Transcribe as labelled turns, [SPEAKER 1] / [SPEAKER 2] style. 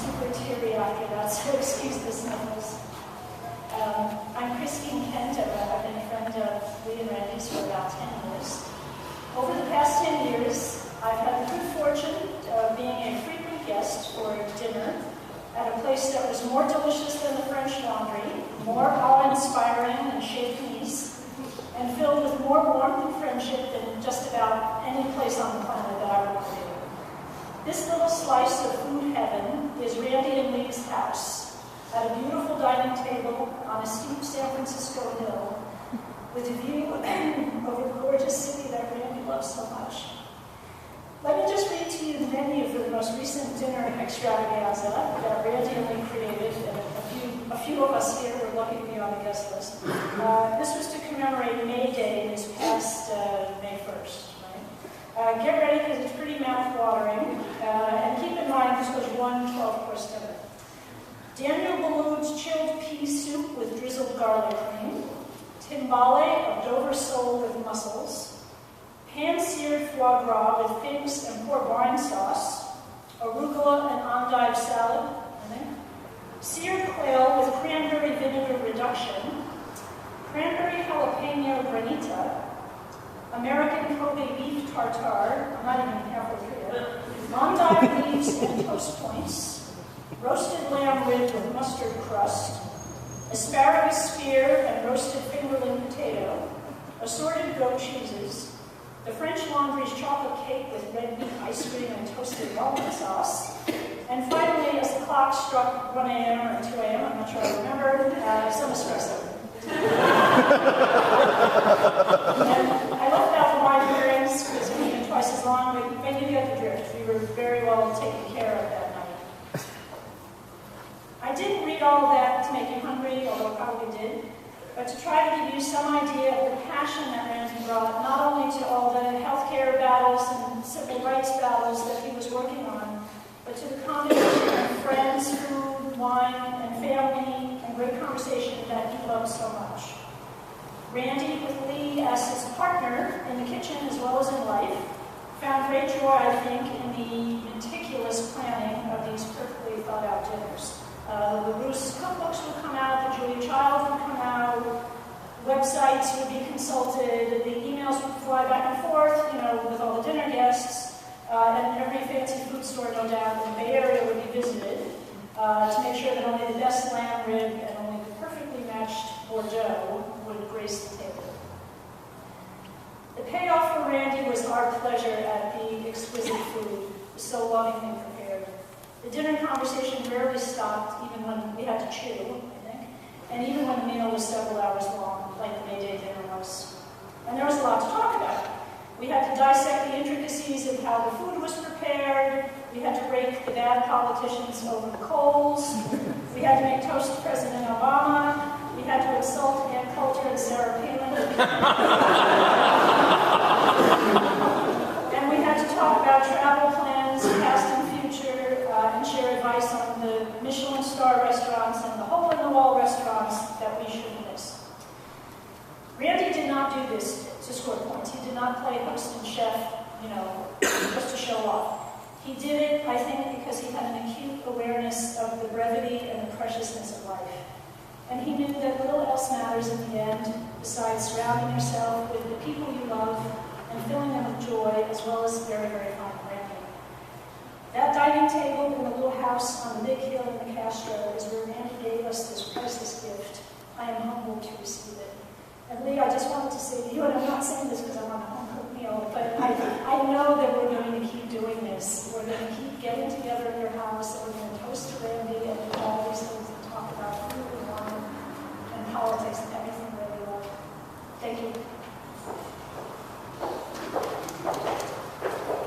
[SPEAKER 1] super teary after that, so excuse the sniffles. I'm Christine Kent. I've been a friend of Lee and Randy's for about 10 years. Over the past 10 years, I've had the good fortune of being a frequent guest for dinner at a place that was more delicious than the French Laundry, more awe-inspiring than Chez Panisse, and filled with more warmth and friendship than just about any place on the planet that I would do. This little slice of food heaven is Randy and Lee's house, at a beautiful dining table on a steep San Francisco hill, with a view over the gorgeous city that Randy loves so much. Let me just read to you the menu for the most recent dinner extravaganza that Randy and Lee created, and a few of us here were lucky to be on the guest list. This was to commemorate May Day this past May 1st. Right? Get ready because it's pretty mouth-watering, and keep in mind this was one 12-course dinner. Daniel Boulud's chilled pea soup with drizzled garlic cream, timbale of Dover sole with mussels, pan-seared foie gras with figs and poor wine sauce, arugula and endive salad, seared quail with cranberry vinegar reduction, cranberry jalapeno granita, American Kobe beef tartare, I'm not even halfway through it, endive leaves and toast points, roasted lamb rib with mustard crust, asparagus spear and roasted fingerling potato, assorted goat cheeses, the French Laundry's chocolate cake with red meat ice cream and toasted walnut sauce, and finally, as the clock struck 1 a.m. or 2 a.m., I'm not sure I remember, some espresso. And I left out the wine pairings because it would have been twice as long, but you get the drift. We were very well taken care of that night. I didn't read all of that to make you hungry, although I probably did, but to try to give you some idea of the passion that Randy brought, not only to all the healthcare battles and civil rights battles that he was working on, but to the combination of friends, food, wine, and family, and great conversation that he loved so much. Randy, with Lee as his partner in the kitchen as well as in life, found great joy, I think, in the meticulous planning of these perfectly thought-out dinners. The Bruce cookbooks would come out, the Julia Child would come out, websites would be consulted, the emails would fly back and forth, with all the dinner guests, and every fancy food store, no doubt, in the Bay Area would be visited to make sure that only the best lamb rib and only the perfectly matched Bordeaux would grace the table. The payoff for Randy was our pleasure at the exquisite food, so lovingly prepared. The dinner conversation rarely stopped, even when we had to chew, I think, and even when the meal was several hours long, like the May Day dinner was. And there was a lot to talk about. We had to dissect the intricacies of how the food was prepared. We had to rake the bad politicians over the coals. We had to make toast to President Obama. We had to insult Ann Coulter and Sarah Palin. And we had to talk about travel plans, past and future, and share advice on the Michelin star restaurants and the hole-in-the-wall restaurants that we shouldn't miss. Randy did not do this to score points. He did not play host and chef, just to show off. He did it, I think, because he had an acute awareness of the brevity and the preciousness of life. And he knew that little else matters in the end, besides surrounding yourself with the people you love and filling them with joy, as well as very, very fine company. That dining table in the little house on the big hill in the Castro is where Randy gave us this priceless gift. I am humbled to receive it. And Lee, I just wanted to say to you, and I'm not saying this because I'm on a home-cooked meal, but I know that we're going to keep doing